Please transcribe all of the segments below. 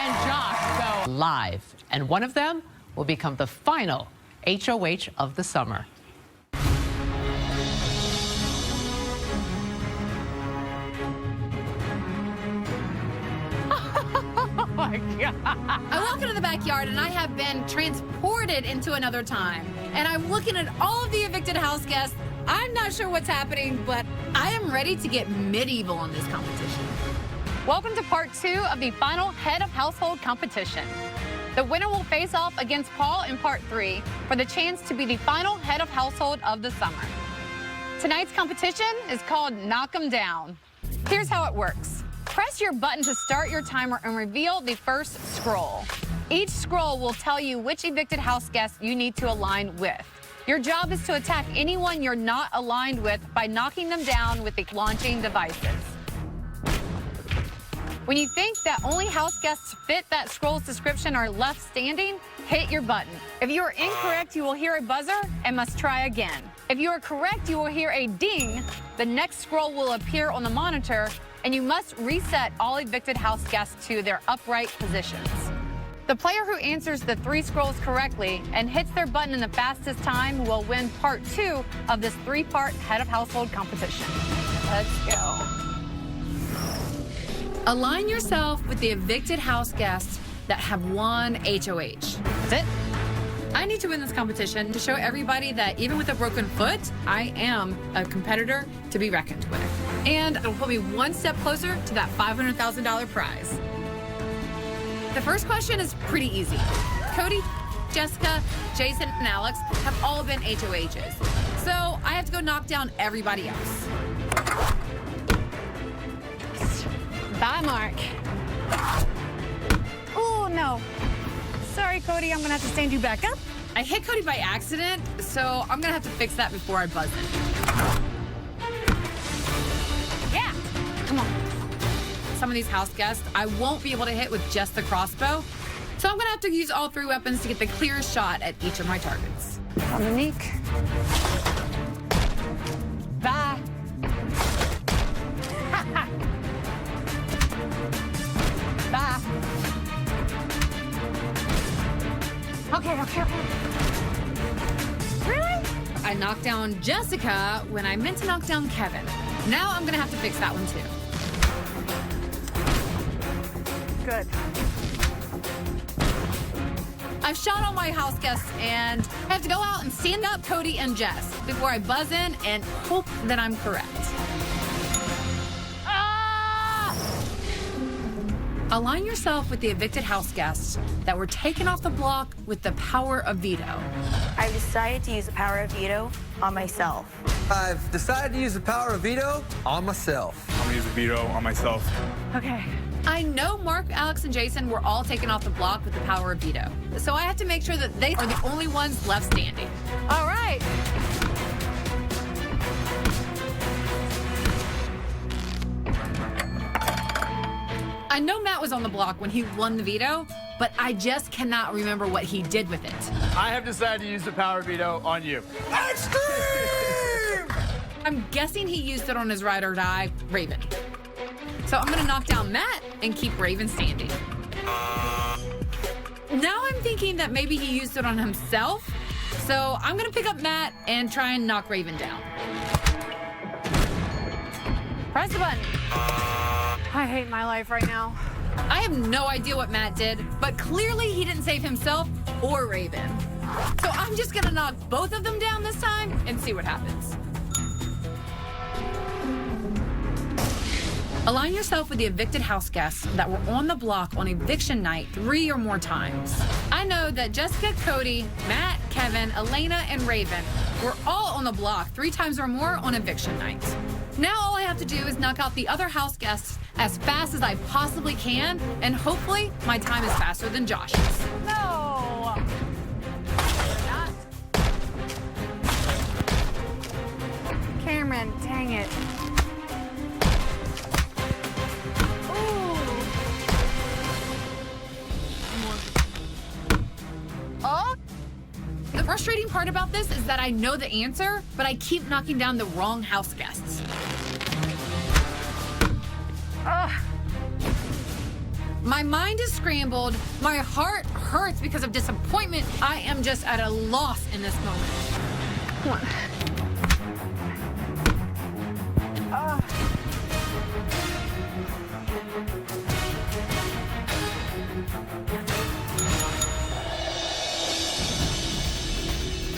and Josh go live, and one of them will become the final HOH of the summer. Oh my God. I walk into the backyard and I have been transported into another time. And I'm looking at all of the evicted house guests. I'm not sure what's happening, but I am ready to get medieval in this competition. Welcome to part 2 of the final head of household competition. The winner will face off against Paul in part 3 for the chance to be the final head of household of the summer. Tonight's competition is called Knock 'em Down. Here's how it works. Press your button to start your timer and reveal the first scroll. Each scroll will tell you which evicted house guest you need to align with. Your job is to attack anyone you're not aligned with by knocking them down with the launching devices. When you think that only house guests fit that scroll's description are left standing, hit your button. If you are incorrect, you will hear a buzzer and must try again. If you are correct, you will hear a ding. The next scroll will appear on the monitor, and you must reset all evicted house guests to their upright positions. The player who answers the 3 scrolls correctly and hits their button in the fastest time will win part 2 of this 3-part head of household competition. Let's go. Align yourself with the evicted house guests that have won HOH. That's it? I need to win this competition to show everybody that even with a broken foot, I am a competitor to be reckoned with. And it'll put me one step closer to that $500,000 prize. The first question is pretty easy. Cody, Jessica, Jason, and Alex have all been HOHs. So I have to go knock down everybody else. Bye, Mark. Oh, no. Sorry, Cody, I'm gonna have to stand you back up. I hit Cody by accident, so I'm gonna have to fix that before I buzz in. Yeah, come on. Some of these house guests I won't be able to hit with just the crossbow, so I'm gonna have to use all 3 weapons to get the clearest shot at each of my targets. Dominique. Bye. Bye. Okay. Really? I knocked down Jessica when I meant to knock down Kevin. Now I'm gonna have to fix that one too. Good. I've shot all my house guests and I have to go out and stand up Cody and Jess before I buzz in and hope that I'm correct. Align yourself with the evicted house guests that were taken off the block with the power of veto. I've decided to use the power of veto on myself. I've decided to use the power of veto on myself. I'm gonna use a veto on myself. Okay. I know Mark, Alex, and Jason were all taken off the block with the power of veto. So I have to make sure that they are the only ones left standing. All right. I know Matt was on the block when he won the veto, but I just cannot remember what he did with it. I have decided to use the power veto on you. Extreme! I'm guessing he used it on his ride or die, Raven. So I'm gonna knock down Matt and keep Raven standing. Now I'm thinking that maybe he used it on himself. So I'm gonna pick up Matt and try and knock Raven down. Press the button. I hate my life right now. I have no idea what Matt did, but clearly he didn't save himself or Raven. So I'm just gonna knock both of them down this time and see what happens. Align yourself with the evicted house guests that were on the block on eviction night 3 or more times. I know that Jessica, Cody, Matt, Kevin, Elena, and Raven were all on the block 3 times or more on eviction night. Now all I have to do is knock out the other house guests as fast as I possibly can, and hopefully my time is faster than Josh's. No. Not. Cameron, dang it. Oh. The frustrating part about this is that I know the answer, but I keep knocking down the wrong house guests. My mind is scrambled. My heart hurts because of disappointment. I am just at a loss in this moment. Come on.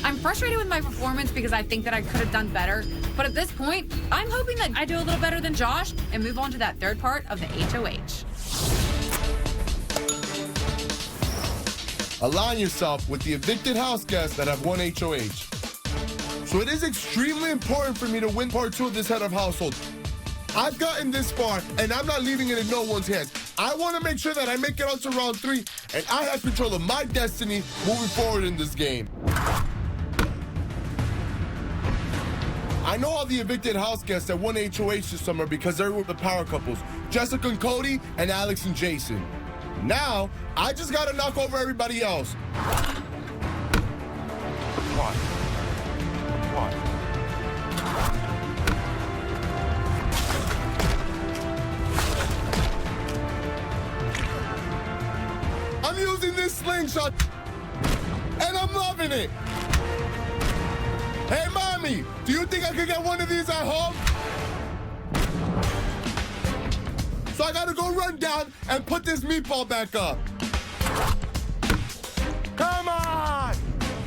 I'm frustrated with my performance because I think that I could have done better. But at this point, I'm hoping that I do a little better than Josh and move on to that third part of the HOH. Align yourself with the evicted house guests that have won HOH. So it is extremely important for me to win part 2 of this head of household. I've gotten this far, and I'm not leaving it in no one's hands. I want to make sure that I make it out to round 3, and I have control of my destiny moving forward in this game. I know all the evicted house guests that won HOH this summer because they were the power couples, Jessica and Cody, and Alex and Jason. Now, I just gotta knock over everybody else. What? I'm using this slingshot, and I'm loving it. Hey, Mommy, do you think I could get one of these at home? So I gotta go run down and put this meatball back up. Come on!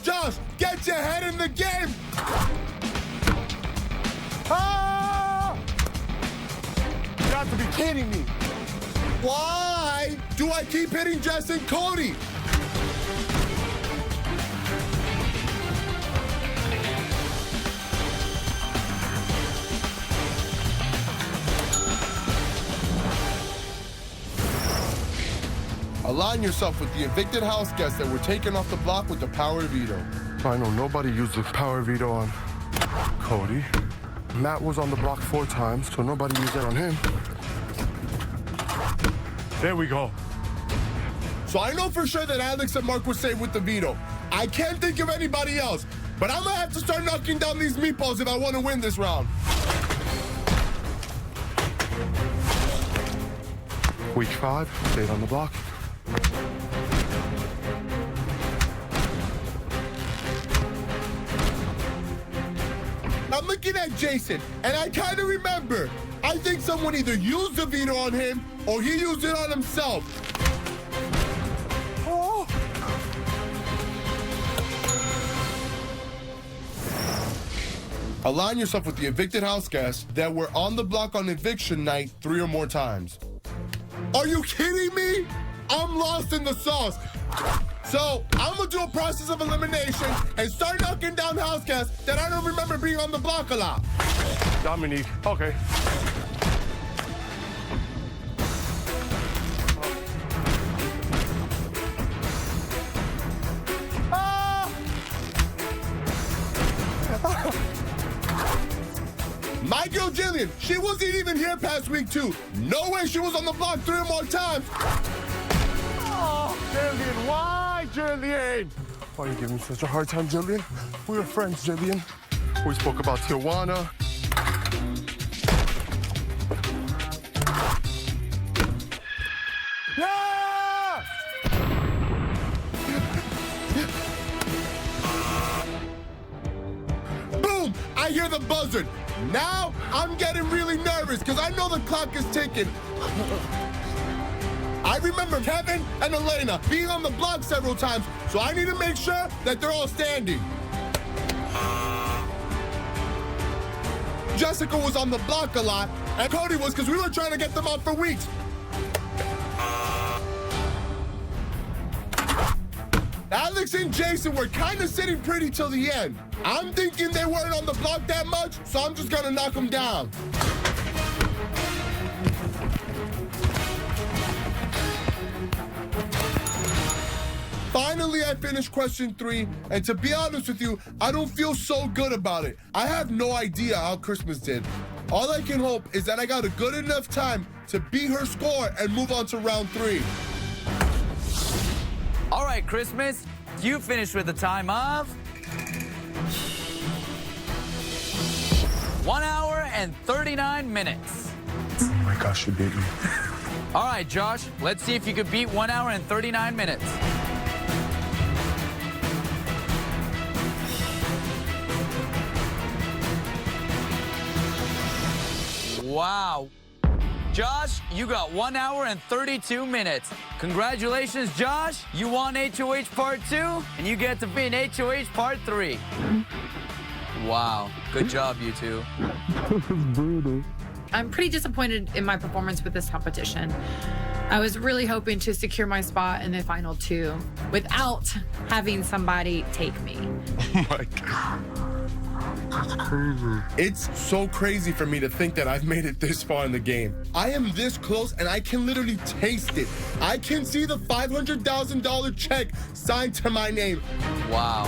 Josh, get your head in the game! Ah! You have to be kidding me. Why do I keep hitting Jess and Cody? Align yourself with the evicted house guests that were taken off the block with the power of veto. I know nobody used the power veto on Cody. Matt was on the block 4 times, so nobody used it on him. There we go. So I know for sure that Alex and Mark were saved with the veto. I can't think of anybody else, but I'm gonna have to start knocking down these meatballs if I want to win this round. Week 5, stayed on the block. I'm looking at Jason, and I kind of remember. I think someone either used the veto on him or he used it on himself. Oh. Align yourself with the evicted house guests that were on the block on eviction night 3 or more times. Are you kidding me? I'm lost in the sauce. So I'm gonna do a process of elimination and start knocking down house guests that I don't remember being on the block a lot. Dominique, okay. My girl Jillian, she wasn't even here past week 2. No way she was on the block 3 or more times. Oh, Jillian, why, Jillian? Why are you giving me such a hard time, Jillian? We were friends, Jillian. We spoke about Tijuana. Yeah! Boom! I hear the buzzard. Now I'm getting really nervous because I know the clock is ticking. I remember Kevin and Elena being on the block several times, so I need to make sure that they're all standing. Jessica was on the block a lot, and Cody was because we were trying to get them out for weeks. Alex and Jason were kind of sitting pretty till the end. I'm thinking they weren't on the block that much, so I'm just gonna knock them down. Finally, I finished question 3, and to be honest with you, I don't feel so good about it. I have no idea how Christmas did. All I can hope is that I got a good enough time to beat her score and move on to round 3. All right, Christmas, you finished with a time of 1 hour and 39 minutes. Oh my gosh, you beat me. All right, Josh, let's see if you could beat 1 hour and 39 minutes. Wow. Josh, you got 1 hour and 32 minutes. Congratulations, Josh. You won HOH Part 2, and you get to be in HOH Part 3. Wow. Good job, you two. I'm pretty disappointed in my performance with this competition. I was really hoping to secure my spot in the final 2 without having somebody take me. Oh my God. That's crazy. It's so crazy for me to think that I've made it this far in the game. I am this close and I can literally taste it. I can see the $500,000 check signed to my name. Wow.